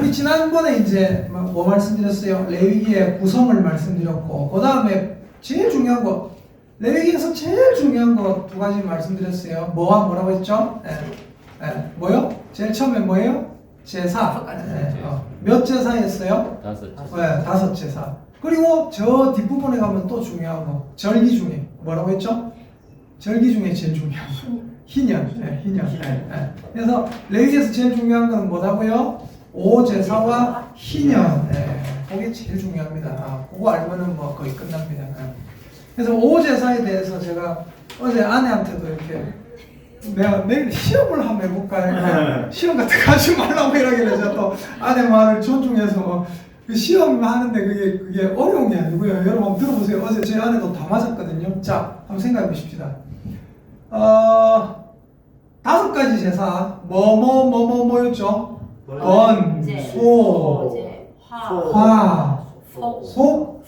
우리 지난번에 이제 뭐 말씀드렸어요? 레위기의 구성을 말씀드렸고, 그 다음에 제일 중요한 거, 레위기에서 제일 중요한 거 두 가지 말씀드렸어요. 뭐와 뭐라고 했죠? 뭐요? 제일 처음에 뭐예요? 제사. 몇 제사였어요? 5. 5 제사. 그리고 저 뒷부분에 가면 또 중요한 거, 절기 중에 뭐라고 했죠? 절기 중에 제일 중요한 거, 희년. 그래서 레위기에서 제일 중요한 건 뭐라고요? 오제사와 희년. 그게 제일 중요합니다. 그거 알면은 뭐 거의 끝납니다. 그래서 오제사에 대해서 제가 어제 아내한테도 이렇게 내가 내일 시험을 한번 해볼까? 시험 같은 거 하지 말라고 이러길래 제가 또 아내 말을 존중해서 그 시험 하는데 그게 어려운 게 아니고요. 여러분 한번 들어보세요. 어제 제 아내도 다 맞았거든요. 자, 한번 생각해 보십시다. 5가지 제사 뭐였죠? 번, 소, 화, 속,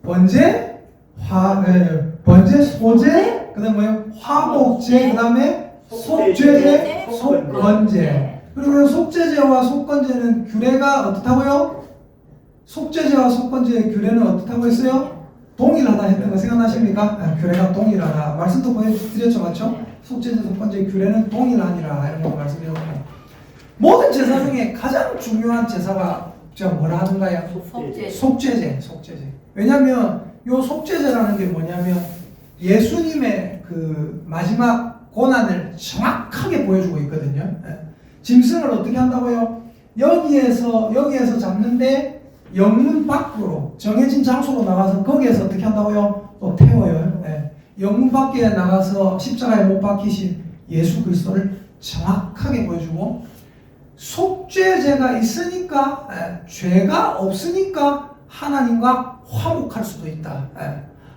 번제, 번제, 소제, 그다음 뭐예요? 화목제, 그다음에 속죄제, 속건제. 그리고 속죄제와 속건제는 규례가 어떻다고요? 속죄제와 속건제의 규례는 어떻다고 했어요? 동일하다 했던 거 생각나십니까? 규례가 동일하다. 말씀도 보여드렸죠, 맞죠? 속죄제, 속건제의 규례는 동일하니라 이런 거 말씀드렸고, 모든 제사 중에 가장 중요한 제사가 제가 뭐라 하던가요? 속죄제. 왜냐하면 요 속죄제라는 게 뭐냐면 예수님의 그 마지막 고난을 정확하게 보여주고 있거든요. 짐승을 어떻게 한다고요? 여기에서 잡는데 영문 밖으로 정해진 장소로 나가서 거기에서 어떻게 한다고요? 또 태워요. 영문 밖에 나가서 십자가에 못 박히신 예수 그리스도를 정확하게 보여주고, 속죄제가 있으니까 죄가 없으니까 하나님과 화목할 수도 있다.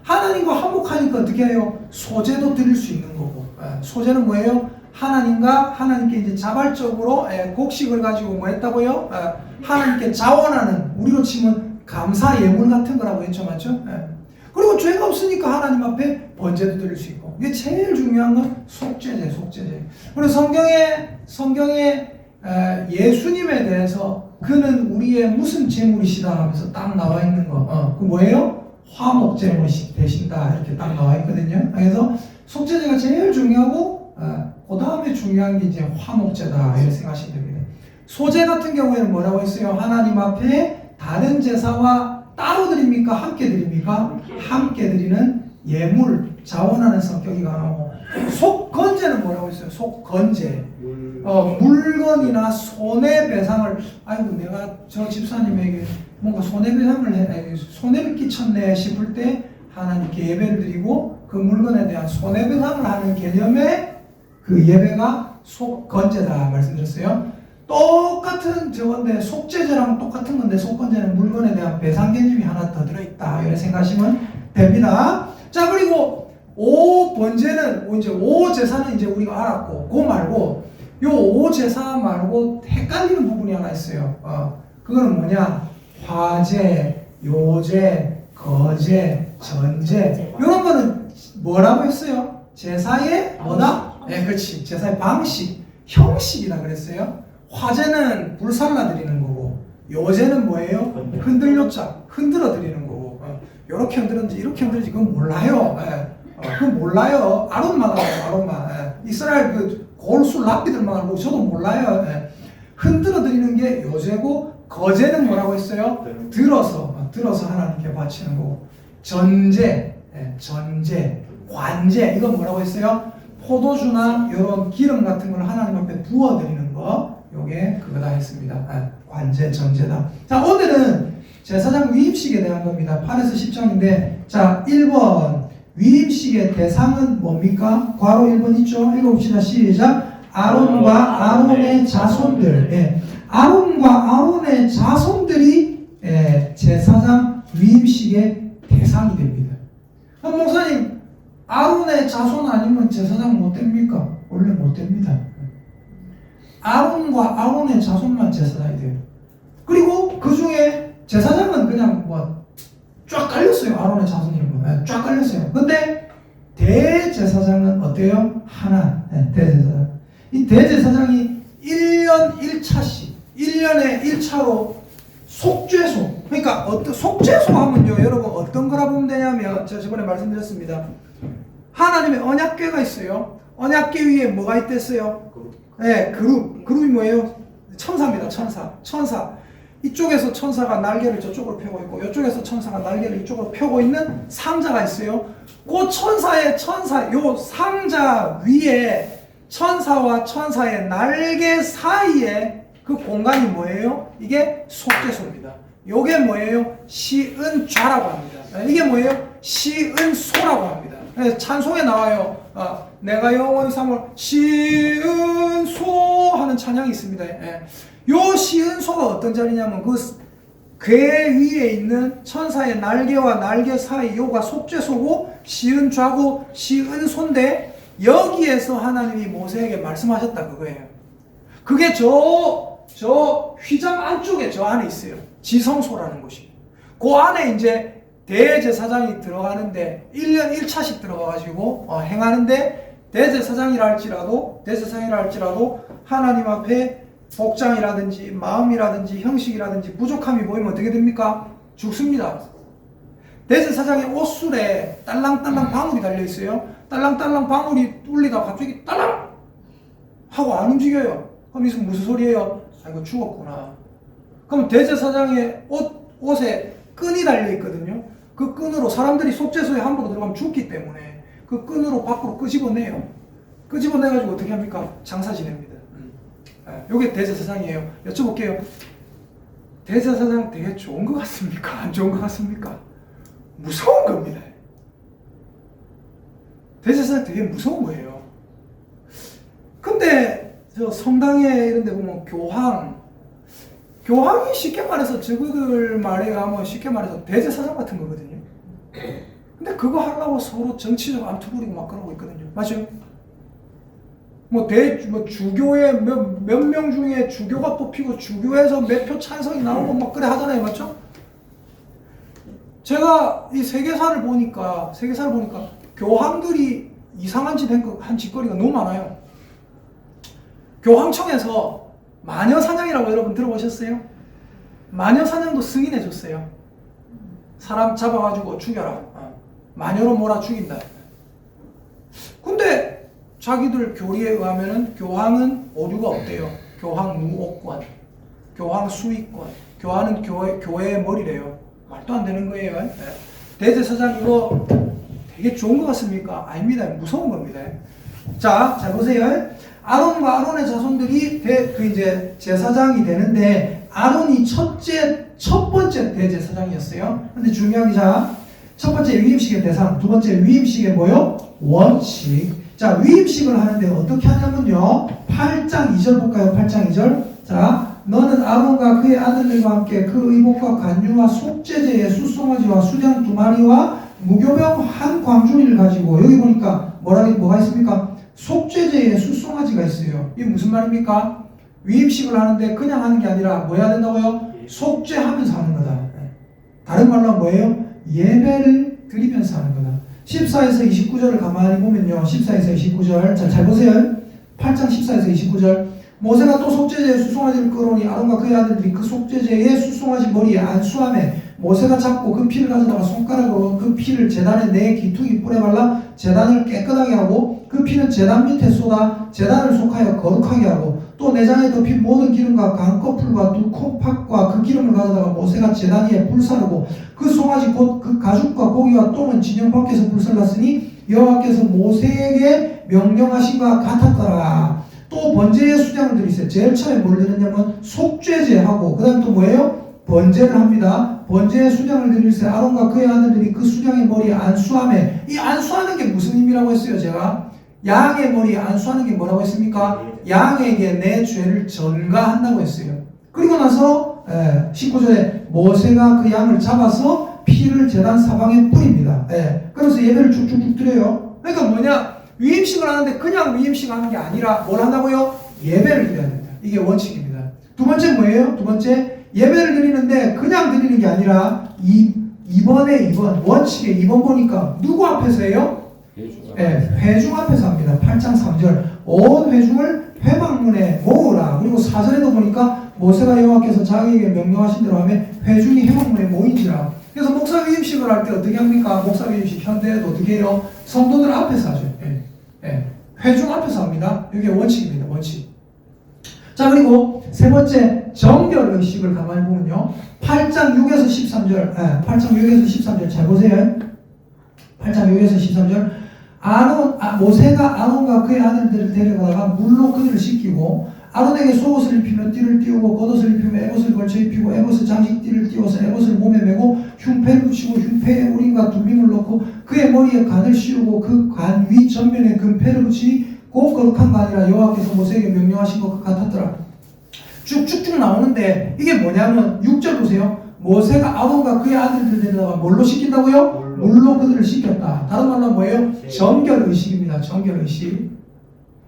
하나님과 화목하니까 어떻게 해요? 소제도 드릴 수 있는 거고. 소제는 뭐예요? 하나님께 이제 자발적으로 곡식을 가지고 뭐 했다고요? 하나님께 자원하는, 우리로 치면 감사 예물 같은 거라고 했죠, 맞죠? 그리고 죄가 없으니까 하나님 앞에 번제도 드릴 수 있고. 이게 제일 중요한 건 속죄제. 그리고 성경에 예수님에 대해서 그는 우리의 무슨 제물이시다 하면서 딱 나와 있는 거, 그 뭐예요? 화목 제물이 되신다 이렇게 딱 나와 있거든요. 그래서 속죄제가 제일 중요하고, 그 다음에 중요한 게 이제 화목제다 이렇게 생각하시면 됩니다. 소제 같은 경우에는 뭐라고 했어요? 하나님 앞에 다른 제사와 따로 드립니까? 함께 드립니까? 함께 드리는 예물, 자원하는 성격이 강하고, 속건제는 뭐라고 했어요? 속건제. 물건이나 손해배상을, 아이고 내가 저 집사님에게 뭔가 손해를 끼쳤네 싶을 때 하나님께 예배를 드리고 그 물건에 대한 손해배상을 하는 개념의 그 예배가 속건제다 말씀드렸어요. 똑같은 저건데 속죄제랑 똑같은 건데 속건제는 물건에 대한 배상 개념이 하나 더 들어있다 이렇게 생각하시면 됩니다. 자, 그리고 오번제는 이제 오제사는 이제 우리가 알았고, 그거 말고 요 오제사 말고 헷갈리는 부분이 하나 있어요. 그거는 뭐냐? 화제, 요제, 거제, 전제. 이런 거는 뭐라고 했어요? 제사의 뭐다? 그렇지. 제사의 방식, 형식이라 그랬어요. 화제는 불살라 드리는 거고, 요제는 뭐예요? 흔들어 드리는 거고, 이렇게 흔들었는지 이렇게 흔들지 그건 몰라요. 그건 몰라요. 아론만 알아요. 아론만. 이스라엘 그 골수 랍비들만 알고 저도 몰라요. 흔들어 드리는 게 요제고, 거제는 뭐라고 했어요? 들어서 하나님께 바치는 거고, 전제, 관제, 이건 뭐라고 했어요? 포도주나 이런 기름 같은 걸 하나님 앞에 부어 드리는 거, 요게 그거다 했습니다. 관제, 전제다. 자, 오늘은 제사장 위임식에 대한 겁니다. 8에서 10장인데, 자, 1번 위임식의 대상은 뭡니까? 괄호 1번 있죠? 읽어봅시다. 시작. 아론과 아론의 자손들. 아론과 아론의 자손들이 제사장 위임식의 대상이 됩니다. 목사님, 아론의 자손 아니면 제사장 못 됩니까? 원래 못 됩니다. 아론과 아론의 자손만 제사장이 돼요. 그리고 그 중에 제사장은 그냥 쫙 깔렸어요. 아론의 자손이면 쫙 깔렸어요. 근데 대제사장은 어때요? 하나. 대제사장. 이 대제사장이 1년 1차씩 1년에 1차로 속죄소. 그러니까 어떤 속죄소 하면요, 여러분 어떤 거라 보면 되냐면 제가 저번에 말씀드렸습니다. 하나님의 언약궤가 있어요. 언약궤 위에 뭐가 있댔어요? 네, 그룹이 뭐예요? 천사입니다. 천사. 이쪽에서 천사가 날개를 저쪽으로 펴고 있고 이쪽에서 천사가 날개를 이쪽으로 펴고 있는 상자가 있어요. 그 요 상자 위에 천사와 천사의 날개 사이에 그 공간이 뭐예요? 이게 속죄소입니다. 요게 뭐예요? 시은좌라고 합니다. 이게 뭐예요? 시은소라고 합니다. 찬송에 나와요. 내가 영원히 삼을 시은소 하는 찬양이 있습니다. 요 시은소가 어떤 자리냐면 궤 위에 있는 천사의 날개와 날개 사이 요가 속죄소고 시은좌고 시은소인데 여기에서 하나님이 모세에게 말씀하셨다 그거예요. 그게 저 휘장 안쪽에 저 안에 있어요. 지성소라는 곳이. 그 안에 이제 대제사장이 들어가는데 1년 1차씩 들어가가지고 행하는데 대제사장이라 할지라도 하나님 앞에 복장이라든지 마음이라든지 형식이라든지 부족함이 보이면 어떻게 됩니까? 죽습니다. 대제사장의 옷술에 딸랑딸랑 방울이 달려있어요. 딸랑딸랑 방울이 뚫리다 갑자기 딸랑 하고 안 움직여요. 그럼 이게 무슨 소리예요? 이거 죽었구나. 그럼 대제사장의 옷에 끈이 달려있거든요. 그 끈으로 사람들이 속죄소에 함부로 들어가면 죽기 때문에 그 끈으로 밖으로 끄집어내요. 끄집어내가지고 어떻게 합니까? 장사 지냅니다. 요게 대제사장이에요. 여쭤볼게요. 대제사장 되게 좋은 것 같습니까? 안 좋은 것 같습니까? 무서운 겁니다. 대제사장 되게 무서운 거예요. 근데 저 성당에 이런 데 보면 교황이 쉽게 말해서 저거들 말에 가면 쉽게 말해서 대제사장 같은 거거든요. 근데 그거 하려고 서로 정치적 암투 부리고 막 그러고 있거든요. 맞죠? 주교의 몇 명 중에 주교가 뽑히고 주교에서 몇 표 찬성이 나오고 막 그래 하잖아요. 맞죠? 제가 이 세계사를 보니까 교황들이 이상한 짓 한 짓거리가 너무 많아요. 교황청에서 마녀사냥이라고 여러분 들어보셨어요? 마녀사냥도 승인해줬어요. 사람 잡아가지고 죽여라. 마녀로 몰아 죽인다. 근데 자기들 교리에 의하면은 교황은 오류가 없대요. 교황 무오권, 교황 수위권, 교황은 교회의 머리래요. 말도 안 되는 거예요. 대제사장 이거 되게 좋은 것 같습니까? 아닙니다. 무서운 겁니다. 자, 잘 보세요. 아론과 아론의 자손들이 이제 제사장이 되는데 아론이 첫 번째 대제사장이었어요. 근데 중요한 게 첫 번째 위임식의 대상, 두 번째 위임식의 뭐요? 원칙. 자, 위임식을 하는데 어떻게 하냐면요. 8장 2절 볼까요? 8장 2절. 자, 너는 아론과 그의 아들들과 함께 그 의복과 간유와 속죄제의 수송아지와 수장 2마리와 무교병 한 광주리를 가지고 여기 보니까 뭐가 있습니까? 속죄제에 수송아지가 있어요. 이게 무슨 말입니까? 위임식을 하는데 그냥 하는 게 아니라 뭐 해야 된다고요? 속죄하면서 하는 거다. 다른 말로 뭐예요? 예배를 드리면서 하는 거다. 14에서 29절을 가만히 보면요. 14에서 29절. 자, 잘 보세요. 8장 14에서 29절. 모세가 또 속죄제에 수송아지를 끌어오니 아론과 그의 아들들이 그 속죄제에 수송아지 머리에 안수하매 모세가 잡고 그 피를 가져다가 손가락으로 그 피를 제단의 네 기퉁이 뿔에 발라 제단을 깨끗하게 하고 그 피는 제단 밑에 쏟아 제단을 속하여 거룩하게 하고 또 내장에 덮인 모든 기름과 강꺼풀과 두 콩팥과 그 기름을 가져다가 모세가 제단 위에 불사르고 그 송아지 곧 그 가죽과 고기와 똥은 진영 밖에서 불살랐으니 여호와께서 모세에게 명령하신 바 같았더라. 또 번제의 수장을 드리세요. 제일 처음에 뭘 드렸냐면 속죄제하고 그 다음 또 뭐예요? 번제를 합니다. 번제의 수장을 드리세요. 아론과 그의 아들들이 그 수장의 머리에 안수하매 이 안수하는 게 무슨 의미라고 했어요? 제가 양의 머리에 안수하는 게 뭐라고 했습니까? 양에게 내 죄를 전가한다고 했어요. 그리고 나서 19절에 모세가 그 양을 잡아서 피를 제단 사방에 뿌립니다. 그래서 예배를 쭉쭉쭉 드려요. 그러니까 뭐냐? 위임식을 하는데 그냥 위임식 하는 게 아니라 뭘 한다고요? 예배를 드려야 됩니다. 이게 원칙입니다. 두 번째 뭐예요? 두 번째 예배를 드리는데 그냥 드리는 게 아니라 2번에 원칙에 2번 보니까 누구 앞에서 해요? 회중 앞에서 합니다. 8장 3절 온 회중을 회막문에 모으라. 그리고 4절에도 보니까 모세가 여호와께서 자기에게 명령하신 대로 하며 회중이 회막문에 모인지라. 그래서 목사 위임식을 할 때 어떻게 합니까? 목사 위임식 현대에도 어떻게 해요? 성도들 앞에서 하죠. 회중 앞에서 합니다. 이게 원칙입니다. 원칙. 자, 그리고 세 번째 정결의식을 가만히 보면요, 8장 6에서 13절 8장 6에서 13절 잘 보세요. 8장 6에서 13절 모세가 아론과 그의 아들들을 데려가다가 물로 그들을 씻기고 아론에게 속옷을 입히며 띠를 띄우고 겉옷을 입히며 에봇을 걸쳐 입히고 에봇을 장식띠를 띄워서 에봇을 몸에 메고 흉패를 붙이고 흉패에 우림과 둠밈을 넣고 그의 머리에 관을 씌우고 그 관 위 전면에 금패를 붙이고 거룩한 관이라 여호와께서 모세에게 명령하신 것 같았더라. 쭉쭉쭉 나오는데 이게 뭐냐면 6절 보세요. 모세가 아론과 그의 아들들 데려다가 뭘로 씻긴다고요? 물로 그들을 씻겼다. 다른 말로 뭐예요? 정결의식입니다. 정결의식.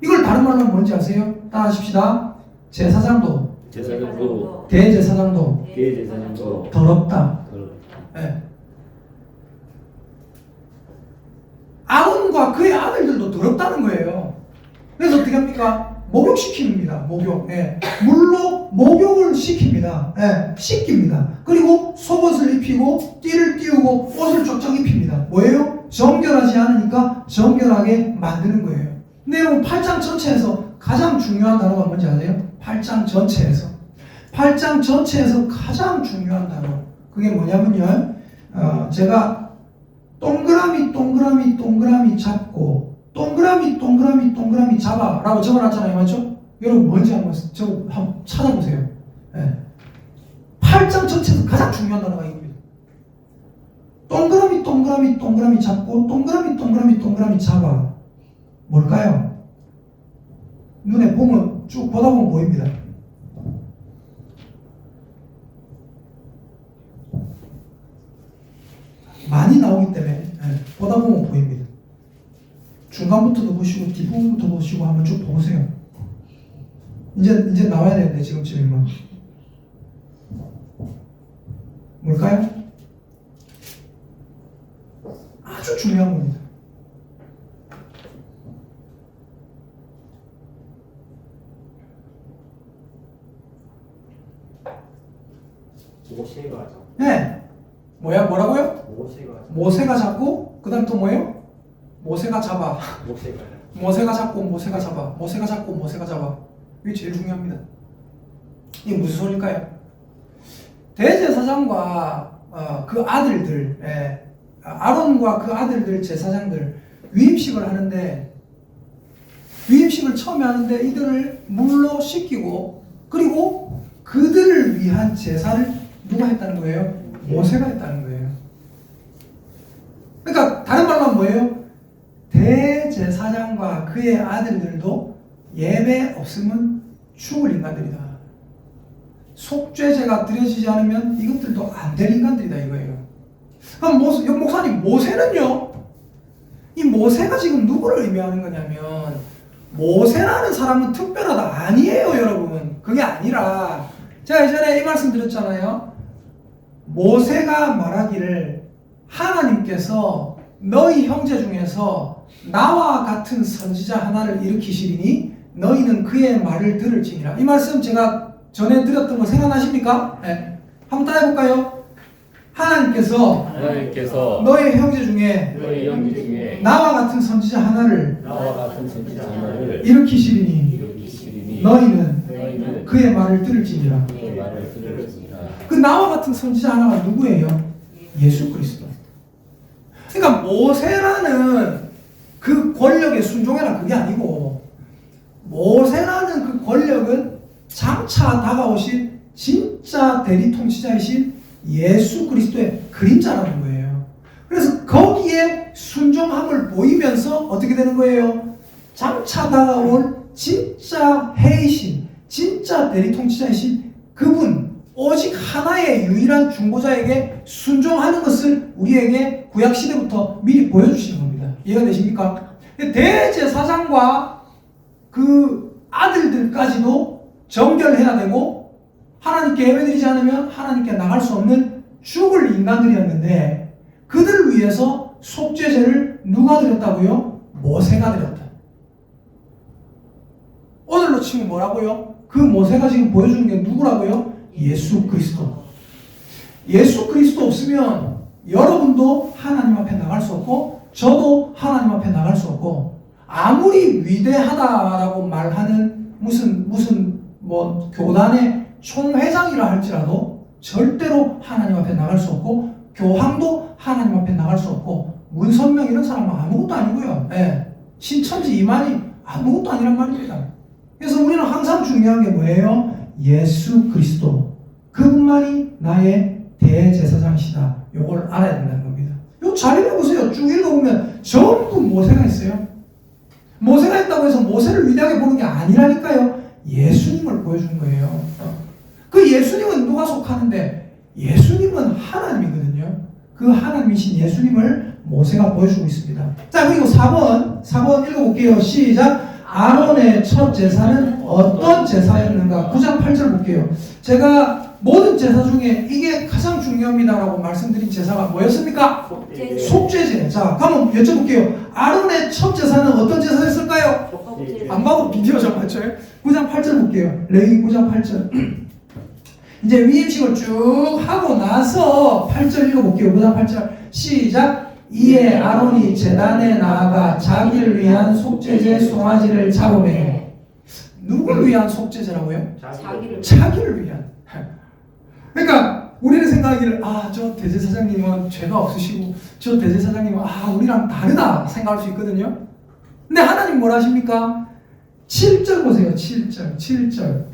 이걸 다른 말로 뭔지 아세요? 따라하십시다. 제사장도 대제사장도 더럽다. 네. 아론과 그의 아들들도 더럽다는 거예요. 그래서 어떻게 합니까? 목욕시킵니다. 목욕. 물로 목욕을 시킵니다. 씻깁니다. 그리고 속옷을 입히고 띠를 띄우고 옷을 쫙쫙 입힙니다. 뭐예요? 정결하지 않으니까 정결하게 만드는 거예요. 근데 여러분 8장 전체에서 가장 중요한 단어가 뭔지 아세요? 8장 전체에서 가장 중요한 단어 그게 뭐냐면요, 제가 동그라미 잡고 동그라미 잡아 라고 적어놨잖아요. 맞죠? 여러분 뭔지 한번 찾아보세요. 8장 전체에서 가장 중요한 단어가 이겁니다. 동그라미 잡고 동그라미 잡아. 뭘까요? 눈에 보면 쭉 보다 보면 보입니다. 많이 나오기 때문에 보다 보면 보입니다. 중간부터도 보시고 뒷부분부터 보시고 한번 쭉 보세요. 이제 나와야 되는데 지금쯤이면 뭘까요? 아주 중요한 겁니다. 모세가 하죠. 네. 뭐라고요? 모세가 잡고 그다음 또 뭐예요? 모세가 잡아. 모세가 잡아. 이게 제일 중요합니다. 이게 무슨 소리일까요? 대제사장과 그 아들들, 아론과 그 아들들 제사장들 위임식을 하는데 위임식을 처음에 하는데 이들을 물로 씻기고 그리고 그들을 위한 제사를 누가 했다는 거예요? 모세가 했다는 거예요. 그러니까 다른 말로 하면 뭐예요? 대제사장과 그의 아들들도 예배 없으면 죽을 인간들이다. 속죄제가 드려지지 않으면 이것들도 안 될 인간들이다 이거예요. 그럼 목사님 모세는요? 이 모세가 지금 누구를 의미하는 거냐면 모세라는 사람은 특별하다 아니에요 여러분. 그게 아니라 제가 예전에 이 말씀 드렸잖아요. 모세가 말하기를 하나님께서 너희 형제 중에서 나와 같은 선지자 하나를 일으키시리니 너희는 그의 말을 들을지니라. 이 말씀 제가 전에 드렸던 거 생각나십니까? 네. 한번 따라해볼까요? 하나님께서 너희 형제 중에 나와 같은 선지자 하나를 일으키시리니 너희는 그의 말을 들을지니라. 그 나와 같은 선지자 하나가 누구예요? 예수 그리스도. 그러니까 모세라는 그 권력에 순종해라 그게 아니고 모세라는 그 권력은 장차 다가오실 진짜 대리통치자이신 예수 그리스도의 그림자라는 거예요. 그래서 거기에 순종함을 보이면서 어떻게 되는 거예요? 장차 다가올 진짜 해이신 진짜 대리통치자이신 그분 오직 하나의 유일한 중보자에게 순종하는 것을 우리에게 구약시대부터 미리 보여주시는 겁니다. 이해가 되십니까? 대제사장과 그 아들들까지도 정결해야 되고 하나님께 예배드리지 않으면 하나님께 나갈 수 없는 죽을 인간들이었는데 그들을 위해서 속죄제를 누가 드렸다고요? 모세가 드렸다. 오늘로 치면 뭐라고요? 그 모세가 지금 보여주는 게 누구라고요? 예수 그리스도. 예수 그리스도 없으면 여러분도 하나님 앞에 나갈 수 없고 저도 하나님 앞에 나갈 수 없고 아무리 위대하다라고 말하는 무슨 뭐 교단의 총회장이라 할지라도 절대로 하나님 앞에 나갈 수 없고 교황도 하나님 앞에 나갈 수 없고 문선명 이런 사람은 아무것도 아니고요. 예. 신천지 이만희 아무것도 아니란 말입니다. 그래서 우리는 항상 중요한 게 뭐예요? 예수 그리스도 그분만이 나의 대제사장이시다. 요걸 알아야 된다는 겁니다. 요 잘 읽어보세요. 쭉 읽어보면 전부 모세가 있어요. 모세가 있다고 해서 모세를 위대하게 보는 게 아니라니까요. 예수님을 보여주는 거예요. 그 예수님은 누가 속하는데 예수님은 하나님이거든요. 그 하나님이신 예수님을 모세가 보여주고 있습니다. 자, 그리고 4번 읽어볼게요. 시작. 아론의 첫 제사는 어떤 제사였는가? 9장 8절 볼게요. 제가 모든 제사 중에 이게 가장 중요합니다라고 말씀드린 제사가 뭐였습니까? 속죄제. 자, 그럼 여쭤볼게요. 아론의 첫 제사는 어떤 제사였을까요? 안 봐도 비디오 좀 맞춰요. 9장 8절 볼게요. 레위 9장 8절. 이제 위임식을 쭉 하고 나서 8절 읽어볼게요. 9장 8절. 시작. 이에 아론이 제단에 나아가 자기를 위한 속죄제 송아지를 잡으매. 누구를 위한 속죄제라고요? 자기를 위한. 그러니까 우리는 생각하기를 저 대제사장님은 죄가 없으시고 저 대제사장님은 우리랑 다르다 생각할 수 있거든요. 근데 하나님 뭘 하십니까? 7절 보세요. 7절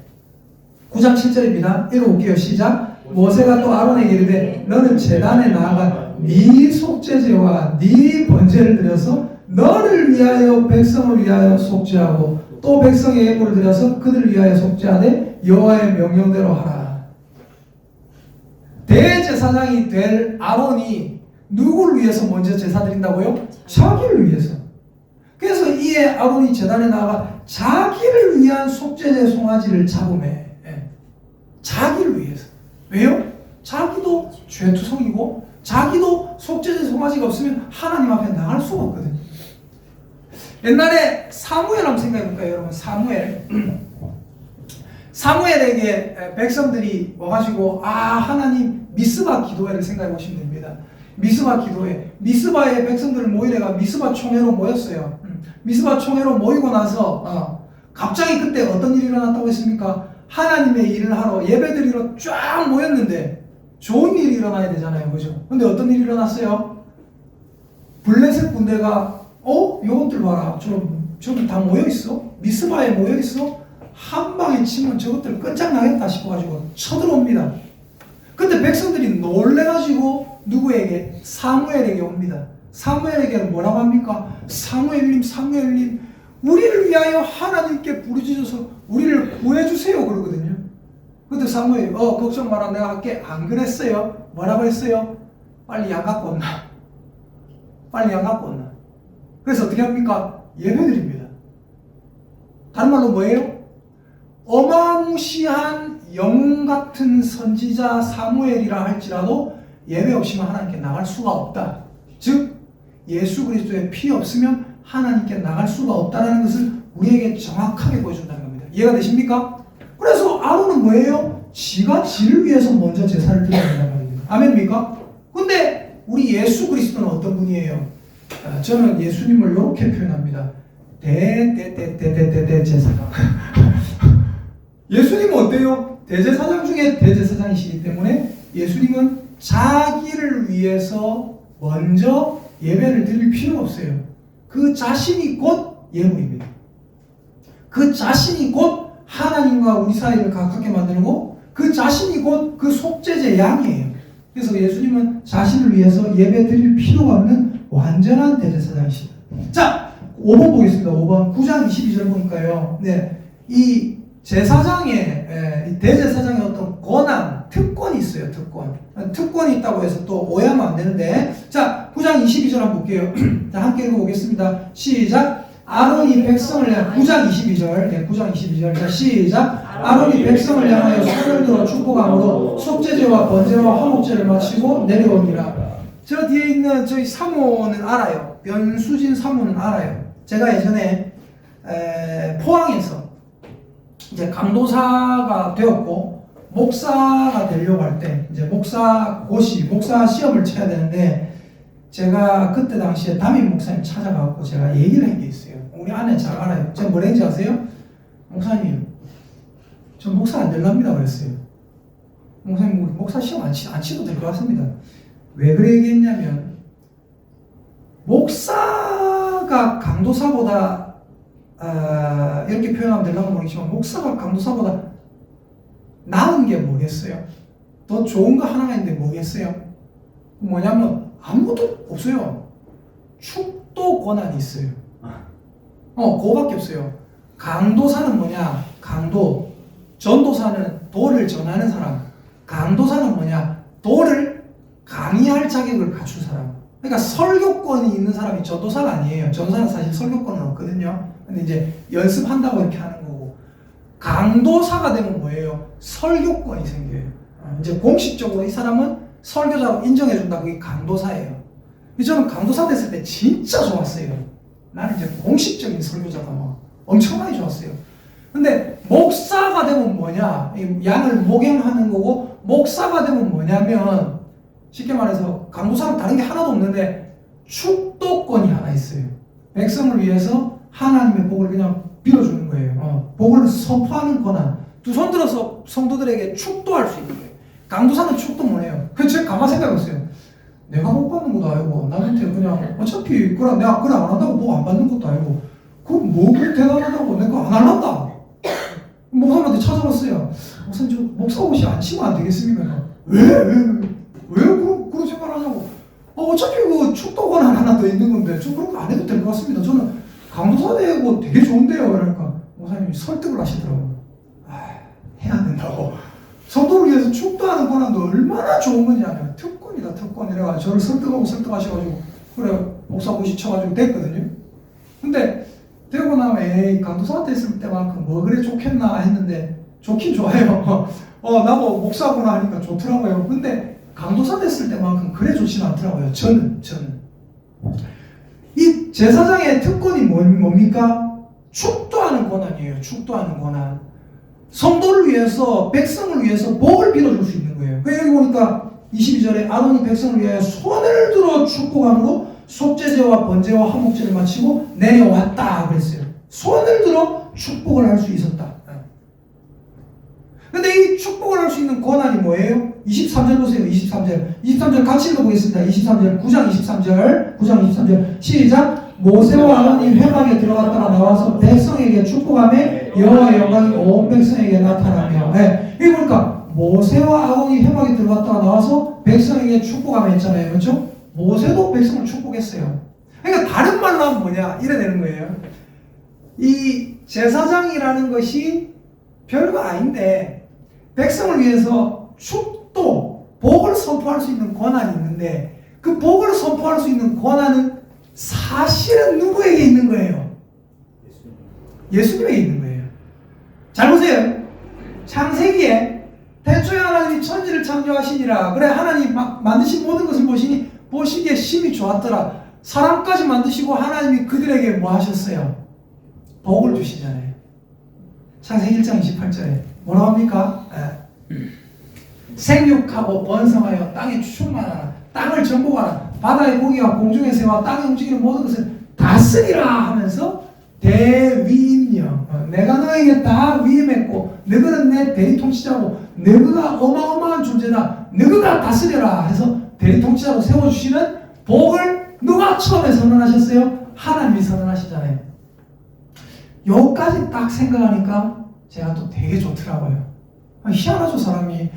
9장 7절입니다. 읽어볼게요. 시작. 모세가 또 아론에게 이르되 너는 제단에 나아가 네 속죄제와 네 번제를 드려서 너를 위하여 백성을 위하여 속죄하고 또 백성의 예물을 드려서 그들을 위하여 속죄하되 여호와의 명령대로 하라. 대제사장이 될 아론이 누구를 위해서 먼저 제사 드린다고요? 자기를 위해서. 그래서 이에 아론이 제단에 나아가 자기를 위한 속죄제 송아지를 잡으매. 자기를 위해서. 왜요? 자기도 죄투성이고 자기도 속죄제 송아지가 없으면 하나님 앞에 나갈 수가 없거든요. 옛날에 사무엘 한번 생각해볼까요, 여러분? 사무엘에게 백성들이 와가지고 하나님 미스바 기도회를 생각해 보시면 됩니다. 미스바 기도회. 미스바의 백성들을 모이래가 미스바 총회로 모였어요. 미스바 총회로 모이고 나서 갑자기 그때 어떤 일이 일어났다고 했습니까? 하나님의 일을 하러 예배드리러 쫙 모였는데 좋은 일이 일어나야 되잖아요. 그죠? 근데 어떤 일이 일어났어요? 블레셋 군대가 요것들 봐라. 저기 다 모여있어? 미스바에 모여있어? 한 방에 치면 저것들 끝장나겠다 싶어가지고 쳐들어옵니다. 근데 백성들이 놀래가지고 누구에게? 사무엘에게 옵니다. 사무엘에게는 뭐라고 합니까? 사무엘님 우리를 위하여 하나님께 부르짖어서 우리를 구해주세요 그러거든요. 근데 사무엘이 걱정 마라 내가 할게. 안 그랬어요. 뭐라고 했어요? 빨리 양 갖고 온나. 그래서 어떻게 합니까? 예배드립니다. 다른 말로 뭐예요? 어마무시한 영웅 같은 선지자 사무엘이라 할지라도 예배 없이는 하나님께 나갈 수가 없다. 즉 예수 그리스도의 피 없으면 하나님께 나갈 수가 없다는 것을 우리에게 정확하게 보여준다는 겁니다. 이해가 되십니까? 그래서 아론은 뭐예요? 지가 지를 위해서 먼저 제사를 드려야 된다는 겁니다. 아멘입니까? 근데 우리 예수 그리스도는 어떤 분이에요? 저는 예수님을 이렇게 표현합니다. 대제사장. 예수님은 어때요? 대제사장 중에 대제사장이시기 때문에 예수님은 자기를 위해서 먼저 예배를 드릴 필요가 없어요. 그 자신이 곧 예물입니다. 그 자신이 곧 하나님과 우리 사이를 가깝게 만들고 그 자신이 곧 그 속죄제 양이에요. 그래서 예수님은 자신을 위해서 예배 드릴 필요가 없는 완전한 대제사장이십니다. 자, 5번 보겠습니다. 5번 9장 22절 보니까요. 이 제사장의 대제사장의 어떤 권한, 특권이 있어요. 특권이 있다고 해서 또 오해하면 안 되는데, 자 9장 22절 한번 볼게요. 자, 함께 읽어보겠습니다. 시작. 아론이 백성을 향하여 9장 22절. 자, 시작. 아론이 백성을 향하여 손을 들어 축복함으로 속죄제와 번제와 화목제를 마치고 내려옵니다. 저 뒤에 있는 저희 사모는 알아요. 변수진 사모는 알아요. 제가 예전에 포항에서 이제 강도사가 되었고 목사가 되려고 할 때 이제 목사 시험을 쳐야 되는데 제가 그때 당시에 담임 목사님 찾아가고 제가 얘기를 한 게 있어요. 우리 아내 잘 알아요. 제가 뭐라 했는지 아세요? 목사님, 저 목사 안 될랍니다 그랬어요. 목사님, 목사 시험 안 치도 될 것 같습니다. 왜 그래 얘기했냐면 목사가 강도사보다 이렇게 표현하면 되려고 모르겠지만 목사가 강도사보다 나은 게 뭐겠어요? 더 좋은 거 하나가 있는데 뭐겠어요? 뭐냐면 아무것도 없어요. 축도 권한이 있어요. 그거밖에 없어요. 강도사는 뭐냐? 강도. 전도사는 도를 전하는 사람. 강도사는 뭐냐? 도를 강의할 자격을 갖춘 사람. 그러니까 설교권이 있는 사람이 전도사가 아니에요. 전도사는 사실 설교권은 없거든요. 근데 이제 연습한다고 이렇게 하는 거고. 강도사가 되면 뭐예요? 설교권이 생겨요. 이제 공식적으로 이 사람은 설교자로 인정해준다. 그게 강도사예요. 저는 강도사 됐을 때 진짜 좋았어요. 나는 이제 공식적인 설교자가 막 엄청나게 좋았어요. 근데 목사가 되면 뭐냐? 양을 목양하는 거고, 목사가 되면 뭐냐면 쉽게 말해서 강도사랑 다른 게 하나도 없는데 축도권이 하나 있어요. 백성을 위해서 하나님의 복을 그냥 빌어주는 거예요. 복을 선포하는 권한. 두 손 들어서 성도들에게 축도할 수 있는 거예요. 강도사는 축도 못해요. 그래서 제가 가만 생각했어요. 내가 복 받는 것도 아니고 남한테 그냥 어차피 내가 그래 안 한다고 복 안 받는 것도 아니고 그럼 뭐 그렇게 대단하다고 내가 안 할란다. 목사님한테 찾아봤어요. 목사님 저 목사 옷이 안 치면 안 되겠습니까? 왜 그런 생각을 하냐고. 어차피 그 축도 권한 하나 더 있는 건데 저 그런 거 안 해도 될 것 같습니다. 저는 강도사 되고 되게 좋은데요. 그러니까 목사님이 설득을 하시더라고요. 해야 된다고. 성도를 위해서 축도하는 권한도 얼마나 좋은 거냐. 특권이다 특권. 이래가지고 저를 설득하셔가지고 그래 목사 옷이 쳐가지고 됐거든요. 근데 되고 나면 에이 강도사한테 있을 때만큼 뭐 그래 좋겠나 했는데 좋긴 좋아요. 나도 목사구나 하니까 좋더라고요. 근데 강도사 됐을 때만큼 그래 좋지는 않더라고요. 저는 이 제사장의 특권이 뭡니까? 축도하는 권한이에요. 축도하는 권한. 성도를 위해서 백성을 위해서 복을 빌어줄 수 있는 거예요. 여기 보니까 22절에 아론이 백성을 위하여 손을 들어 축복함으로 속죄제와 번제와 화목제를 마치고 내려왔다 그랬어요. 손을 들어 축복을 할 수 있었다. 근데 이 축복을 할 수 있는 권한이 뭐예요? 23절 보세요. 23절 같이 읽어보겠습니다. 23절 9장 23절 시작. 모세와 아론이 회막에 들어갔다가 나와서 백성에게 축복하며 여호와의 영광이 온 백성에게 나타나며. 여기 보니까 모세와 아론이 회막에 들어갔다가 나와서 백성에게 축복하며 했잖아요. 그렇죠? 모세도 백성을 축복했어요. 그러니까 다른 말로 하면 뭐냐? 이래 되는 거예요. 이 제사장이라는 것이 별거 아닌데 백성을 위해서 축도, 복을 선포할 수 있는 권한이 있는데 그 복을 선포할 수 있는 권한은 사실은 누구에게 있는 거예요? 예수님에게 있는 거예요. 잘 보세요. 창세기에 태초에 하나님이 천지를 창조하시니라. 그래 하나님 만드신 모든 것을 보시기에 심히 좋았더라. 사람까지 만드시고 하나님이 그들에게 뭐 하셨어요? 복을 주시잖아요. 창세기 1장 28절에 뭐라고 합니까? 생육하고 번성하여 땅에 충만하라. 땅을 정복하라. 바다의 고기와 공중의 새와 땅에 움직이는 모든 것을 다스리라 하면서 대위임령. 내가 너에게 다 위임했고 너희는 내 대리통치자고 너희가 어마어마한 존재다. 너희가 다스려라 해서 대리통치자로 세워주시는 복을 누가 처음에 선언하셨어요? 하나님이 선언하시잖아요. 여기까지 딱 생각하니까 제가 또 되게 좋더라고요. 희한하죠. 사람이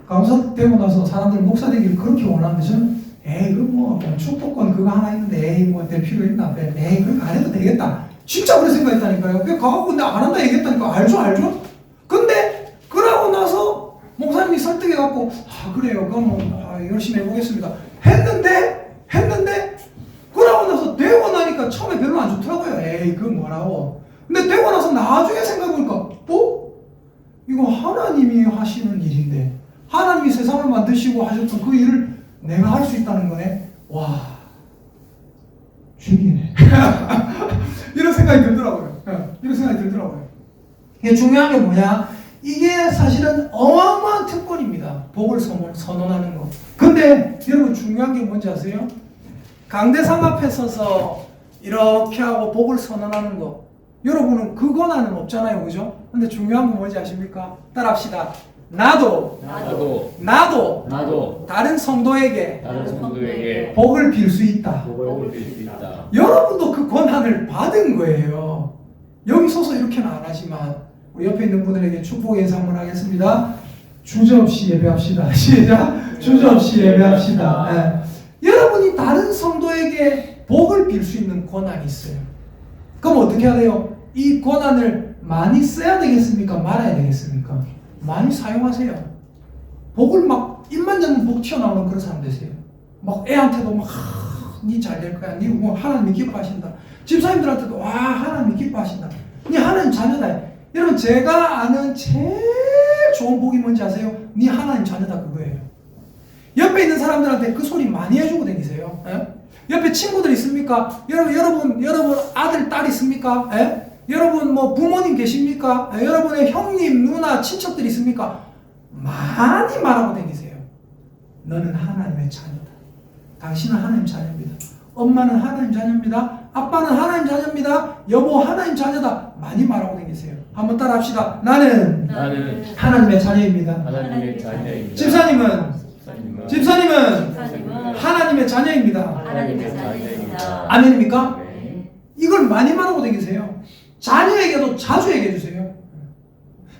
강사 되고 나서 사람들 목사 되기를 그렇게 원하는데 저는 그럼 뭐 축복권 그거 하나 있는데 뭐 될 필요 있나? 그럼 안 해도 되겠다. 진짜 그렇게 생각했다니까요. 그냥 가갖고 내가 안 한다 얘기했다니까. 알죠? 근데 그러고 나서 목사님이 설득해갖고 그래요. 그럼 열심히 해보겠습니다. 했는데 그러고 나서 되고 나니까 처음에 별로 안 좋더라고요. 그건 뭐라고. 근데 되고 나서 나중에 생각해보니까 이거 하나님이 하시는 일인데 하나님이 세상을 만드시고 하셨던 그 일을 내가 할 수 있다는 거네. 와, 죽이네. 이런 생각이 들더라고요. 이게 중요한 게 뭐냐? 이게 사실은 어마어마한 특권입니다. 복을 선언하는 거. 근데 여러분 중요한 게 뭔지 아세요? 강대상 앞에 서서 이렇게 하고 복을 선언하는 거. 여러분은 그 권한은 없잖아요. 그죠? 근데 중요한 건 뭔지 아십니까? 따라합시다. 나도 다른 성도에게 복을 빌 수 있다. 여러분도 그 권한을 받은 거예요. 여기 서서 이렇게는 안 하지만 우리 옆에 있는 분들에게 축복의 인사 한번 하겠습니다. 주저없이 예배합시다. 시작. 주저없이 예배합시다. 네. 여러분이 다른 성도에게 복을 빌 수 있는 권한이 있어요. 그럼 어떻게 해야 돼요? 이 권한을 많이 써야 되겠습니까? 말아야 되겠습니까? 많이 사용하세요. 복을 막 입만 열면 복 튀어나오는 그런 사람 되세요. 막 애한테도 막 니 잘 될 거야. 니 뭐 하나님이 기뻐하신다. 집사님들한테도 와 하나님이 기뻐하신다. 니 하나님 자녀다. 여러분 제가 아는 제일 좋은 복이 뭔지 아세요? 니 하나님 자녀다 그거예요. 옆에 있는 사람들한테 그 소리 많이 해주고 다니세요. 에? 옆에 친구들 있습니까? 여러분 아들 딸 있습니까? 에? 여러분 뭐 부모님 계십니까? 여러분의 형님 누나 친척들 있습니까? 많이 말하고 다니세요. 너는 하나님의 자녀다. 당신은 하나님 자녀입니다. 엄마는 하나님 자녀입니다. 아빠는 하나님 자녀입니다. 여보 하나님 자녀다. 많이 말하고 다니세요. 한번 따라 합시다. 나는 하나님의 자녀입니다. 집사님은 하나님의 자녀입니다. 아멘입니까? 네. 이걸 많이 말하고 다니세요. 자녀에게도 자주 얘기해 주세요.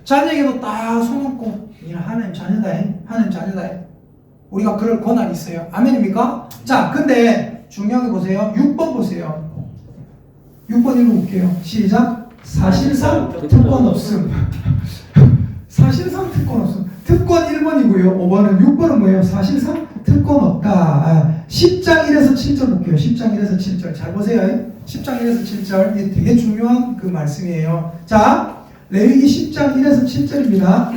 자녀에게도 딱 손놓고 하나님 자녀다. 하나님 자녀다. 우리가 그럴 권한이 있어요. 아멘입니까? 자, 근데 중요한 게 보세요. 6번 보세요. 6번 읽어볼게요. 시작. 사실상 특권 없음. 사실상 특권 없음. 특권 1번이고요. 5번은 6번은 뭐예요? 사실상 특권 없다. 10장 1에서 7절 볼게요. 10장 1에서 7절. 잘 보세요. 10장 1에서 7절. 이게 되게 중요한 그 말씀이에요. 자, 레위기 10장 1에서 7절입니다.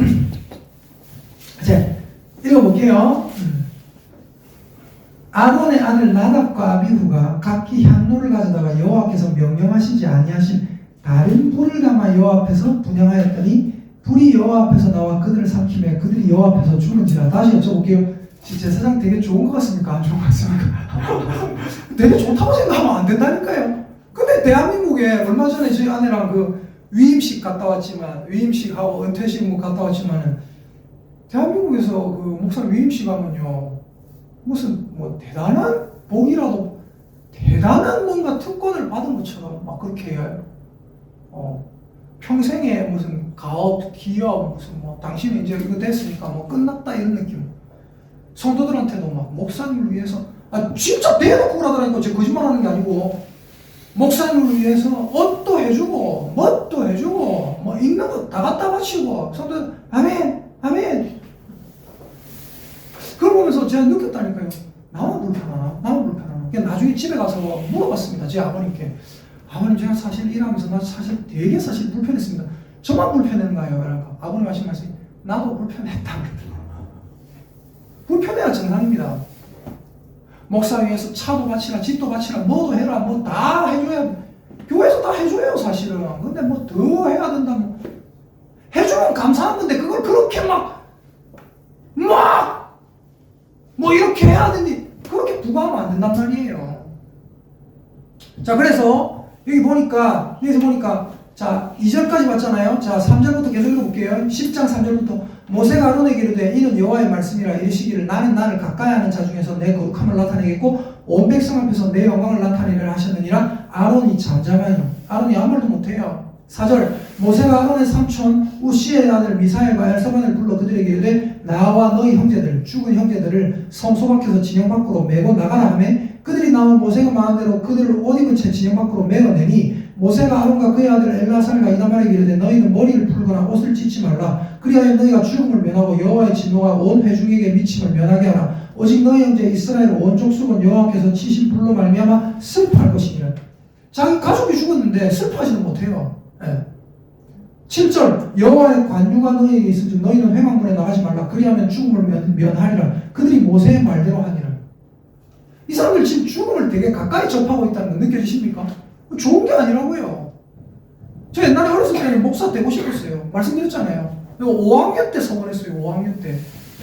자, 읽어볼게요. 아론의 아들 나답과 아비후가 각기 향로를 가져다가 여호와께서 명령하시지 아니하신 다른 불을 담아 여호와 앞에서 분향하였더니 불이 여호와 앞에서 나와 그들을 삼키매 그들이 여호와 앞에서 죽은지라. 다시 여쭤볼게요. 제사장 되게 좋은 것 같습니까? 안 좋은 것 같습니까? 되게 좋다고 생각하면 안 된다니까요. 근데 대한민국에 얼마 전에 저희 아내랑 그 위임식 갔다 왔지만 위임식하고 은퇴식 뭐 갔다 왔지만은 대한민국에서 그 목사님 위임식 하면요 무슨 뭐 대단한 복이라도 대단한 뭔가 특권을 받은 것처럼 막 그렇게 해요. 평생에 무슨 가업, 기업, 무슨 뭐 당신이 이제 이거 됐으니까 뭐 끝났다 이런 느낌. 성도들한테도 막 목사님을 위해서 진짜 대놓고 그러더라니까. 제가 거짓말하는 게 아니고 목사님을 위해서 옷도 해주고 뭣도 해주고 뭐 있는 거 다 갖다 바치고 성도들 아멘 아멘. 그걸 보면서 제가 느꼈다니까요. 나만 불편하나? 그냥 나중에 집에 가서 물어봤습니다. 제 아버님께. 아버님 제가 사실 일하면서 나 사실 되게 불편했습니다. 저만 불편했나요? 그러니까 아버님 하신 말씀이 나도 불편했다. 불편해야 정상입니다. 목사 위해서 차도 바치라 집도 바치라 뭐도 해라 뭐 다 해줘야 교회에서 다 해줘요 사실은. 근데 뭐 더 해야 된다 뭐 해주면 감사한 건데 그걸 그렇게 뭐 이렇게 해야 되는데 그렇게 부과하면 안 된단 말이에요. 자, 그래서 여기서 보니까 자 2절까지 봤잖아요. 자 3절부터 계속 읽어볼게요. 10장 3절부터 모세가 아론에게 이르되 이는 여호와의 말씀이라 이르시기를 나는 나를 가까이 하는 자 중에서 내 거룩함을 나타내겠고 온 백성 앞에서 내 영광을 나타내리라 하셨느니라. 아론이 잠잠하니 아론이 아무 말도 못해요. 4절 모세가 아론의 삼촌 우시의 아들 미사엘과 엘사반을 불러 그들에게 이르되 나와 너희 형제들 죽은 형제들을 성소 밖에서 진영 밖으로 메고 나가라 하며 그들이 나온 모세가 마음대로 그들을 옷 입은 채 진영 밖으로 메어내니 모세가 아론과 그의 아들 엘라살과 이다말에게 이르되 너희는 머리를 풀거나 옷을 찢지 말라. 그리하여 너희가 죽음을 면하고 여호와의 진노가 온 회중에게 미침을 면하게 하라. 오직 너희 형제 이스라엘 온 족속은 여호와께서 치신 불로 말미암아 슬퍼할 것이니라. 자기 가족이 죽었는데 슬퍼하지는 못해요. 7절 여호와의 관유가 너희에게 있을즉 너희는 회막문에 나가지 말라. 그리하면 죽음을 면하리라. 그들이 모세의 말대로 하니라. 이 사람들 지금 죽음을 되게 가까이 접하고 있다는 거 느껴지십니까? 좋은 게 아니라고요. 저 옛날에 어렸을 때는 목사 되고 싶었어요. 말씀드렸잖아요. 5학년 때 서원했어요. 5학년 때.